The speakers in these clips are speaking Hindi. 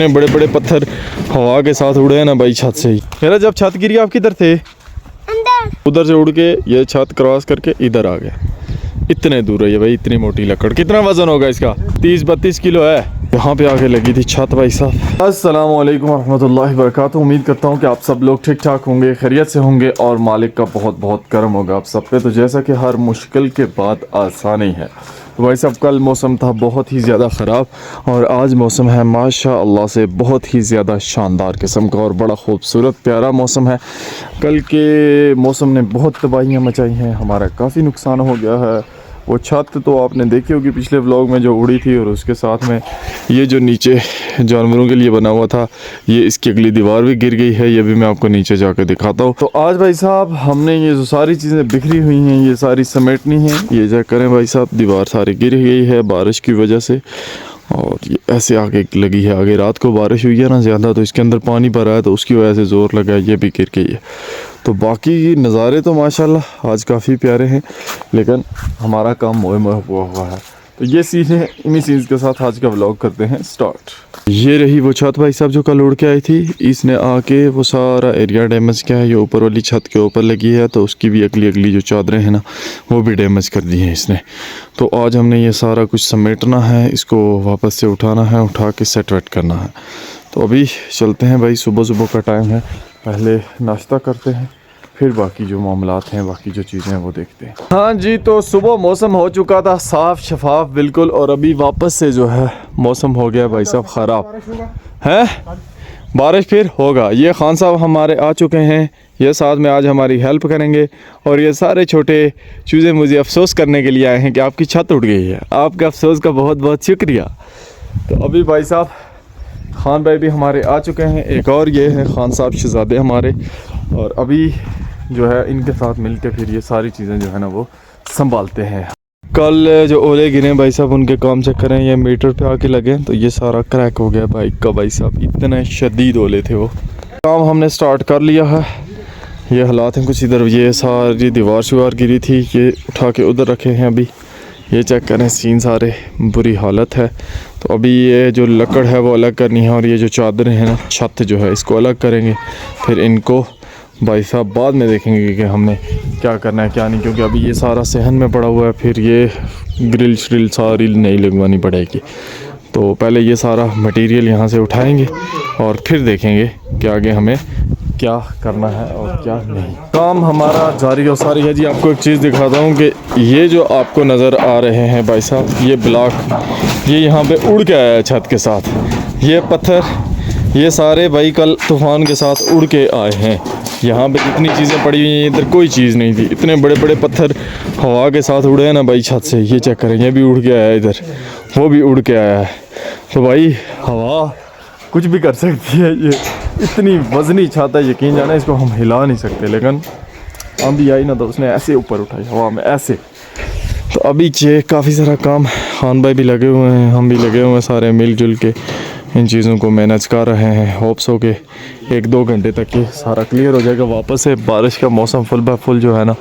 बड़े बड़े पत्थर हवा के साथ उड़े हैं ना भाई छत से ही। मेरा जब छत गिरी आप किधर थे? अंदर। उधर से उड़ के ये छत क्रॉस करके इधर आ गया। इतने दूर है ये भाई, इतनी मोटी लकड़। कितना वजन होगा इसका? 30-32 किलो है। यहाँ पे आके लगी थी छत भाई साहब। अस्सलाम वालेकुम रहमतुल्लाहि व बरकातुहू। उम्मीद करता हूँ कि आप सब लोग ठीक ठाक होंगे, खैरियत से होंगे और मालिक का बहुत बहुत करम होगा आप सब पे। तो जैसा कि हर मुश्किल के बाद आसानी है, तो भाई साहब कल मौसम था बहुत ही ज़्यादा ख़राब और आज मौसम है माशाअल्लाह से बहुत ही ज़्यादा शानदार किस्म का और बड़ा खूबसूरत प्यारा मौसम है। कल के मौसम ने बहुत तबाहियाँ मचाई हैं, हमारा काफ़ी नुकसान हो गया है। वो छत तो आपने देखी होगी पिछले व्लॉग में जो उड़ी थी, और उसके साथ में ये जो नीचे जानवरों के लिए बना हुआ था, ये इसकी अगली दीवार भी गिर गई है। ये भी मैं आपको नीचे जाकर दिखाता हूँ। तो आज भाई साहब हमने ये जो सारी चीज़ें बिखरी हुई हैं ये सारी समेटनी है। ये चेक करें भाई साहब, दीवार सारी गिर गई है बारिश की वजह से, और ये ऐसे आगे लगी है। आगे रात को बारिश हुई है ना ज़्यादा, तो इसके अंदर पानी भरा है, तो उसकी वजह से ज़ोर लगा है, ये भी गिर गई है। तो बाकी नज़ारे तो माशाल्लाह आज काफ़ी प्यारे हैं, लेकिन हमारा काम मोए मोए हुआ है। तो ये सीन है, इन्हीं सीन्स के साथ आज का व्लॉग करते हैं स्टार्ट। ये रही वो छत भाई साहब जो कल उड़ के आई थी। इसने आके वो सारा एरिया डैमेज किया है। ये ऊपर वाली छत के ऊपर लगी है, तो उसकी भी अगली जो चादरें हैं ना वो भी डैमेज कर दी हैं इसने। तो आज हमने ये सारा कुछ समेटना है, इसको वापस से उठाना है, उठा के सेट वेट करना है। तो अभी चलते हैं भाई, सुबह सुबह का टाइम है, पहले नाश्ता करते हैं, फिर बाकी जो मामलात हैं, बाकी जो चीज़ें हैं वो देखते हैं। हाँ जी, तो सुबह मौसम हो चुका था साफ़ शफाफ बिल्कुल, और अभी वापस से जो है मौसम हो गया भाई साहब ख़राब है। बारिश फिर होगा। ये खान साहब हमारे आ चुके हैं, ये साथ में आज हमारी हेल्प करेंगे, और ये सारे छोटे चूज़े मुझे अफसोस करने के लिए आए हैं कि आपकी छत उड़ गई है। आपके अफसोस का बहुत बहुत शुक्रिया। तो अभी भाई साहब खान भाई भी हमारे आ चुके हैं, एक और ये है खान साहब शहजादे हमारे, और अभी जो है इनके साथ मिलके फिर ये सारी चीज़ें जो है ना वो संभालते हैं। कल जो ओले गिरे भाई साहब उनके काम चेक करें, ये मीटर पे आके लगे, तो ये सारा क्रैक हो गया बाइक का भाई साहब, इतने शदीद ओले थे वो। काम हमने स्टार्ट कर लिया है। ये हालात हैं कुछ इधर, ये सारी दीवार शुवार गिरी थी, ये उठा के उधर रखे हैं। अभी ये चेक करें, सीन सारे बुरी हालत है। तो अभी ये जो लकड़ है वो अलग करनी है, और ये जो चादरें हैं ना छत जो है इसको अलग करेंगे। फिर इनको भाई साहब बाद में देखेंगे कि हमने क्या करना है क्या नहीं, क्योंकि अभी ये सारा सहन में पड़ा हुआ है, फिर ये ग्रिल श्रिल सारी नई लगवानी पड़ेगी। तो पहले ये सारा मटेरियल यहाँ से उठाएंगे और फिर देखेंगे कि आगे हमें क्या करना है और क्या नहीं। काम हमारा जारी और सारी है जी। आपको एक चीज़ दिखाता हूँ कि ये जो आपको नज़र आ रहे हैं भाई साहब, ये ब्लॉक ये यहाँ पे उड़ के आया है छत के साथ। ये पत्थर ये सारे भाई कल तूफ़ान के साथ उड़ के आए हैं। यहाँ पे जितनी चीज़ें पड़ी हुई हैं, इधर कोई चीज़ नहीं थी। इतने बड़े बड़े पत्थर हवा के साथ उड़े हैं ना भाई छत से। ये चेक करें, ये भी उड़ के आया है, इधर वो भी उड़ के आया है। तो भाई हवा कुछ भी कर सकती है। ये इतनी वज़नी छत है, यकीन जाना इसको हम हिला नहीं सकते, लेकिन आंधी आई ना तो उसने ऐसे ऊपर उठाई हवा में ऐसे। तो अभी ये काफ़ी सारा काम खान भाई भी लगे हुए हैं, हम भी लगे हुए हैं, सारे मिलजुल के इन चीज़ों को मैनेज कर रहे हैं। होप्स हो के 1-2 घंटे तक ये सारा क्लियर हो जाएगा। वापस से बारिश का मौसम फुल बाय फुल जो है ना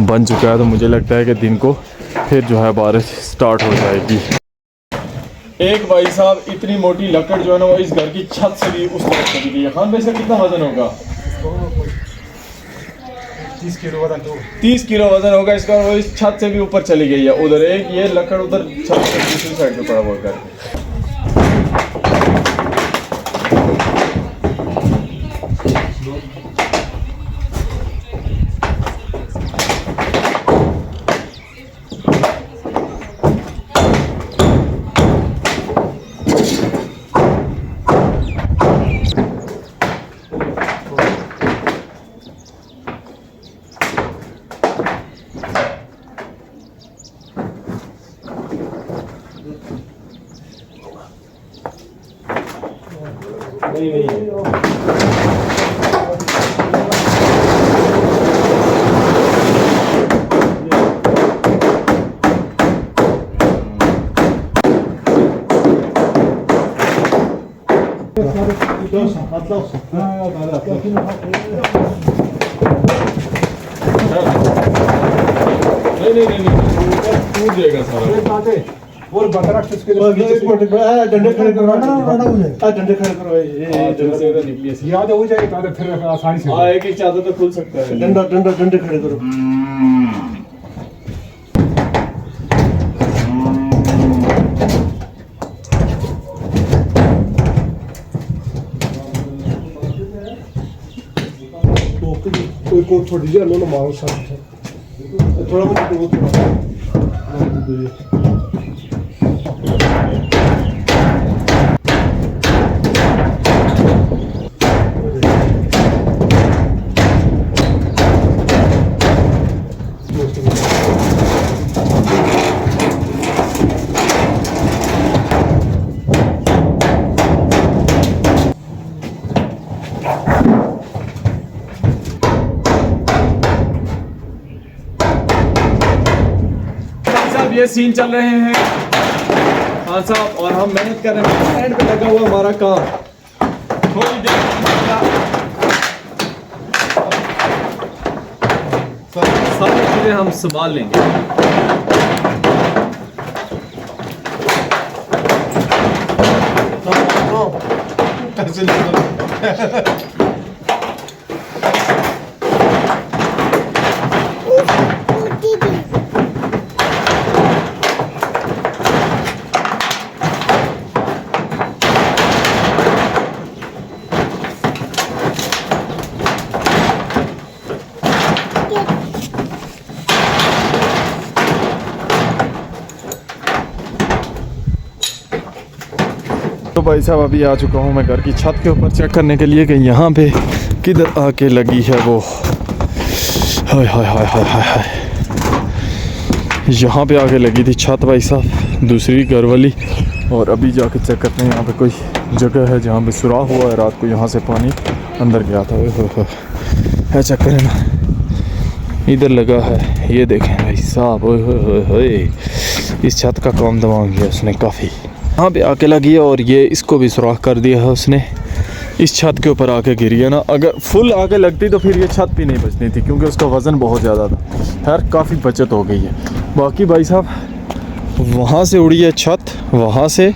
बन चुका है, तो मुझे लगता है कि दिन को फिर जो है बारिश स्टार्ट हो जाएगी। एक भाई साहब इतनी मोटी लकड़ जो है ना वो इस घर की छत से भी उस तरफ चली गई है। खान भाई, इसका कितना वजन होगा? 30 किलो वजन होगा इसका। वो इस छत से भी ऊपर चली गई है। उधर एक ये लकड़ उधर छत से दूसरी साइड पे पड़ा हुआ घर। नहीं टूट जाएगा सारा। और बता रहा इसके एक मिनट डंडे खड़े करो डंडे खड़े करो ये निकली याद हो जाएगा तो फिर आसानी से हाँ एक चादर तो खुल सकता है डंडे खड़े करो कोई थोड़ी जी लो मारो साथ थोड़ा बहुत ये सीन चल रहे हैं खान साहब और हम मेहनत कर रहे हैं एंड पे लगा हुआ हमारा काम थोड़ी देर सारी चीजें हम संभाल लेंगे तो भाई साहब अभी आ चुका हूँ मैं घर की छत के ऊपर चेक करने के लिए कि यहाँ पे किधर आके लगी है वो हाय हाय हाय हाय हाय हाय यहाँ पे आके लगी थी छत भाई साहब दूसरी घर वाली और अभी जाके चेक करते हैं यहाँ पे कोई जगह है जहाँ पे सुराख हुआ है रात को यहाँ से पानी अंदर गया था है चेक करें ना इधर लगा है ये देखें भाई साहब ओए इस छत का काम दबाव किया उसने काफ़ी यहाँ पे आके लगी है और ये इसको भी सुराख कर दिया है उसने इस छत के ऊपर आके गिरी है ना अगर फुल आके लगती तो फिर ये छत भी नहीं बचनी थी क्योंकि उसका वज़न बहुत ज़्यादा था खैर काफ़ी बचत हो गई है बाकी भाई साहब वहाँ से उड़ी है छत वहाँ से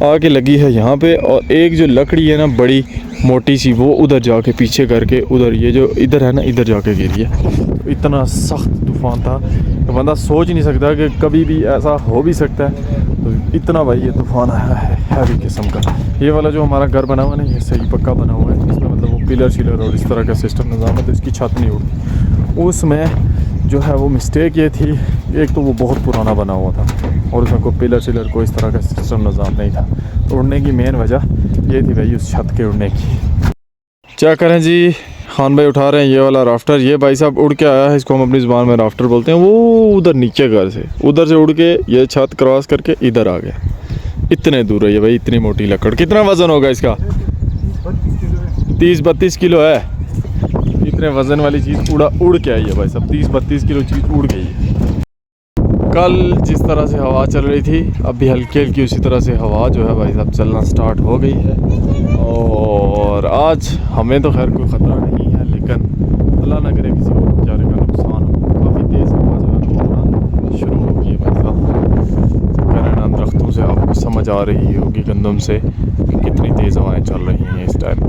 आके लगी है यहाँ पे और एक जो लकड़ी है ना बड़ी मोटी सी वो उधर जाके पीछे करके उधर ये जो इधर है ना इधर जाके गिरी है तो इतना सख्त तूफ़ान था तो बंदा सोच नहीं सकता कि कभी भी ऐसा हो भी सकता है तो इतना भाई ये तूफ़ान आया है हैवी किस्म का ये वाला जो हमारा घर बना हुआ है ना ये सही पक्का बना हुआ है इसमें मतलब वो पिलर शिलर और इस तरह का सिस्टम निज़ाम है तो इसकी छत नहीं उड़ती उसमें जो है वो मिस्टेक ये थी एक तो वो बहुत पुराना बना हुआ था और उसमें कोई पिलर शिलर कोई इस तरह का सिस्टम निज़ाम नहीं था तो उड़ने की मेन वजह ये थी भाई उस छत के उड़ने की क्या करें जी खान भाई उठा रहे हैं ये वाला राफ्टर ये भाई साहब उड़ के आया है इसको हम अपनी ज़ुबान में राफ्टर बोलते हैं वो उधर नीचे घर से उधर से उड़ के ये छत क्रॉस करके इधर आ गया इतने दूर है ये भाई इतनी मोटी लकड़ कितना वज़न होगा इसका 30-32 किलो है इतने वज़न वाली चीज़ उड़ के आई है भाई साहब 30-32 किलो चीज़ उड़ गई है कल जिस तरह से हवा चल रही थी अभी हल्की हल्की उसी तरह से हवा जो है भाई साहब चलना स्टार्ट हो गई है और आज हमें तो खैर कोई ख़तरा नहीं है लेकिन अल्लाह ना करे किसी और बेचारे का नुकसान हो काफ़ी तेज़ हवा जो है आना शुरू हो गई है भाई साहब करना दरख्तों से आपको समझ आ रही होगी गंदम से कि कितनी तेज़ हवाएँ चल रही हैं इस टाइम पे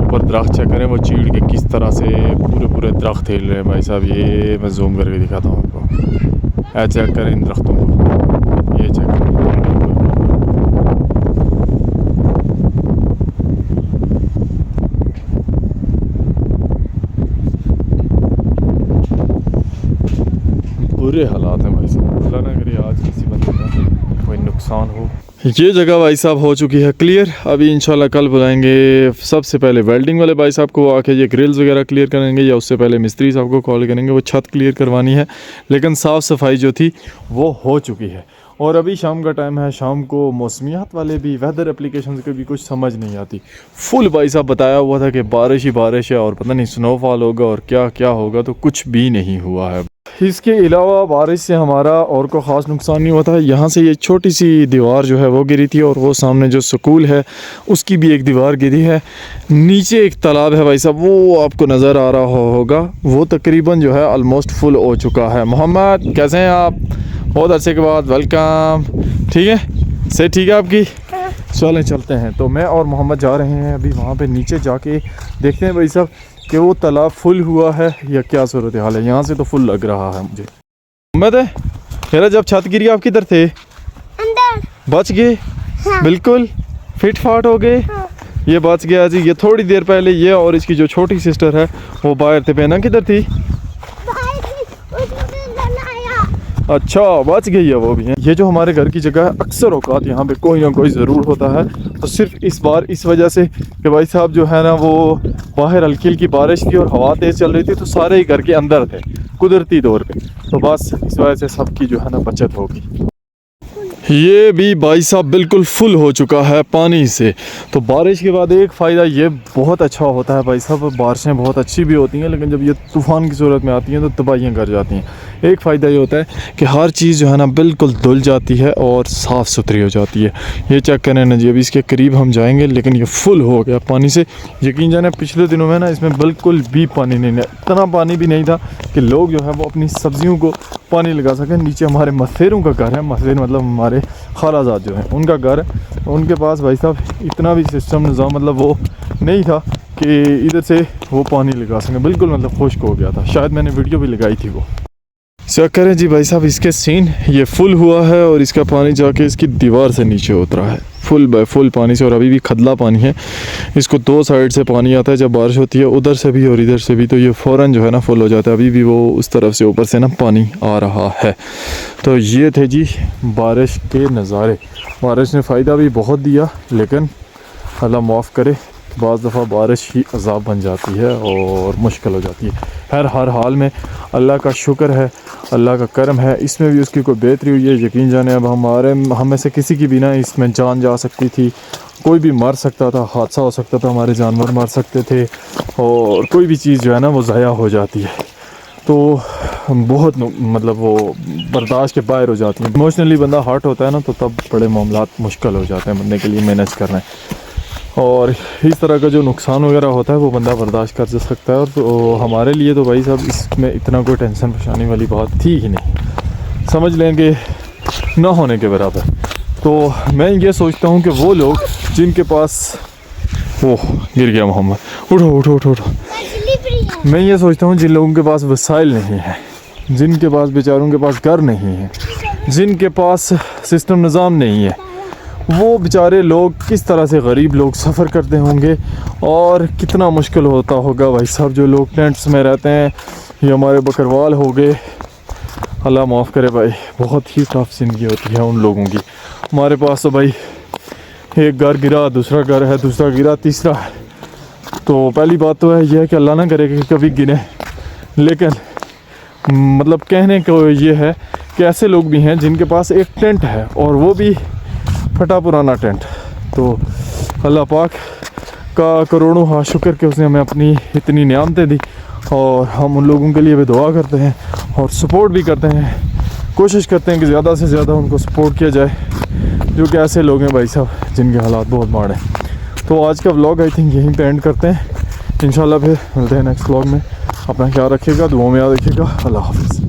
ऊपर दरख्त चेक करें वो चीड़ के किस तरह से पूरे दरख्त हिल रहे हैं भाई साहब ये मैं जूम करके दिखाता हूँ आपको ऐ चेक करें इन दरख्तों को ये चेक करें बुरे हालात हैं भाई साहब अल्लाह ना करे आज किसी बंदे का कोई नुकसान हो ये जगह भाई साहब हो चुकी है क्लियर अभी इंशाल्लाह कल बुलाएंगे सबसे पहले वेल्डिंग वाले भाई साहब को वो आके ये ग्रिल्स वगैरह क्लियर करेंगे या उससे पहले मिस्त्री साहब को कॉल करेंगे वो छत क्लियर करवानी है लेकिन साफ़ सफाई जो थी वो हो चुकी है और अभी शाम का टाइम है शाम को मौसमियात वाले भी वेदर एप्लीकेशन के भी कुछ समझ नहीं आती फुल भाई साहब बताया हुआ था कि बारिश ही बारिश है और पता नहीं स्नोफॉल होगा और क्या क्या होगा तो कुछ भी नहीं हुआ है इसके अलावा बारिश से हमारा और को ख़ास नुकसान नहीं हुआ था यहाँ से ये छोटी सी दीवार जो है वो गिरी थी और वो सामने जो स्कूल है उसकी भी एक दीवार गिरी है नीचे एक तालाब है भाई साहब वो आपको नज़र आ रहा होगा वो तकरीबन जो है ऑलमोस्ट फुल हो चुका है मोहम्मद कैसे हैं आप बहुत अरसे के बाद वेलकम। ठीक है, से ठीक है आपकी? चलें चलते हैं। तो मैं और मोहम्मद जा रहे हैं अभी वहाँ पे नीचे जाके देखते हैं भाई साहब कि वो तालाब फुल हुआ है या क्या सूरत हाल है। यहाँ से तो फुल लग रहा है मुझे। मोहम्मद है मेरा, जब छत गिरी आप किधर थे? अंदर। बच गए? हाँ। बिल्कुल फिट फाट हो गए। हाँ। ये बच गया जी। ये थोड़ी देर पहले ये और इसकी जो छोटी सिस्टर है वो बाहर थे। पहना किधर थी? अच्छा, बच गई है वो भी है। ये जो हमारे घर की जगह है, अक्सर औकात यहाँ पे कोई ना कोई ज़रूर होता है। तो सिर्फ इस बार इस वजह से कि भाई साहब जो है ना वो बाहर हल्की हल्की बारिश थी और हवा तेज़ चल रही थी, तो सारे ही घर के अंदर थे कुदरती तौर पे। तो बस इस वजह से सबकी जो है ना बचत होगी। ये भी भाई साहब बिल्कुल फुल हो चुका है पानी से। तो बारिश के बाद एक फ़ायदा ये बहुत अच्छा होता है भाई साहब, बारिशें बहुत अच्छी भी होती हैं, लेकिन जब ये तूफ़ान की सूरत में आती हैं तो तबाहियाँ कर जाती हैं। एक फ़ायदा ये होता है कि हर चीज़ जो है ना बिल्कुल धुल जाती है और साफ़ सुथरी हो जाती है। ये चेक करें ना जी, अभी इसके करीब हम जाएंगे लेकिन ये फुल हो गया पानी से। यकीन जाने पिछले दिनों में ना इसमें बिल्कुल भी पानी नहीं, इतना पानी भी नहीं था कि लोग जो है वो अपनी सब्जियों को पानी लगा सकें। नीचे हमारे मसेरों का घर है, मसेर मतलब हमारे खालाजाद जो है उनका घर है। उनके पास भाई साहब इतना भी सिस्टम निज़ाम मतलब वो नहीं था कि इधर से वो पानी लगा सकें। बिल्कुल मतलब खुश्क हो गया था। शायद मैंने वीडियो भी लगाई थी वो। चेक करें जी भाई साहब इसके सीन, ये फुल हुआ है और इसका पानी जाके इसकी दीवार से नीचे उतरा है फुल बाय फुल पानी से। और अभी भी खदला पानी है। इसको दो साइड से पानी आता है जब बारिश होती है, उधर से भी और इधर से भी। तो ये फ़ौरन जो है ना फुल हो जाता है। अभी भी वो उस तरफ से ऊपर से ना पानी आ रहा है। तो ये थे जी बारिश के नज़ारे। बारिश ने फ़ायदा भी बहुत दिया, लेकिन अल्लाह माफ़ करे बाज़ दफ़ा बारिश ही अज़ाब बन जाती है और मुश्किल हो जाती है। हर हाल में अल्लाह का शुक्र है, अल्लाह का करम है, इसमें भी उसकी कोई बेहतरी हुई है। यकीन जाने अब हम में से किसी की भी ना इसमें जान जा सकती थी, कोई भी मर सकता था, हादसा हो सकता था, हमारे जानवर मर सकते थे और कोई भी चीज़ जो है ना वो ज़ाया हो जाती है। तो बहुत मतलब वो बर्दाश्त के बाहर हो जाती है। इमोशनली बंदा हर्ट होता है ना, तो तब बड़े मामलात मुश्किल हो जाते हैं बंदे के लिए मैनेज करना। और इस तरह का जो नुकसान वगैरह होता है वो बंदा बर्दाश्त कर सकता है। और तो हमारे लिए तो भाई साहब इसमें इतना कोई टेंशन परेशानी वाली बात थी ही नहीं, समझ लेंगे ना होने के बराबर। तो मैं ये सोचता हूँ कि वो लोग जिनके पास वो गिर गया मोहम्मद, उठो उठो उठो उठो। मैं ये सोचता हूँ जिन लोगों के पास वसाइल नहीं है, जिनके पास बेचारों के पास घर नहीं है, जिनके पास सिस्टम निज़ाम नहीं है, वो बेचारे लोग किस तरह से गरीब लोग सफ़र करते होंगे और कितना मुश्किल होता होगा भाई साहब। जो लोग टेंट्स में रहते हैं, ये हमारे बकरवाल हो गए, अल्लाह माफ़ करे भाई, बहुत ही टफ ज़िंदगी होती है उन लोगों की। हमारे पास तो भाई एक घर गिरा, दूसरा घर है, दूसरा गिरा, तीसरा है। तो पहली बात तो है यह है कि अल्लाह ना करे कि कभी गिरे, लेकिन मतलब कहने को ये है कि ऐसे लोग भी हैं जिनके पास एक टेंट है और वो भी फटा पुराना टेंट। तो अल्लाह पाक का करोड़ों हाँ शुक्र कि उसने हमें अपनी इतनी नियामतें दी, और हम उन लोगों के लिए भी दुआ करते हैं और सपोर्ट भी करते हैं। कोशिश करते हैं कि ज़्यादा से ज़्यादा उनको सपोर्ट किया जाए, जो कि ऐसे लोग हैं भाई साहब जिनके हालात बहुत माड़े हैं। तो आज का व्लॉग आई थिंक यहीं पे एंड करते हैं। इंशाल्लाह फिर मिलते हैं नेक्स्ट व्लॉग में। अपना ख्याल रखिएगा, दुआओं में याद रखिएगा। अल्लाह हाफ़िज़।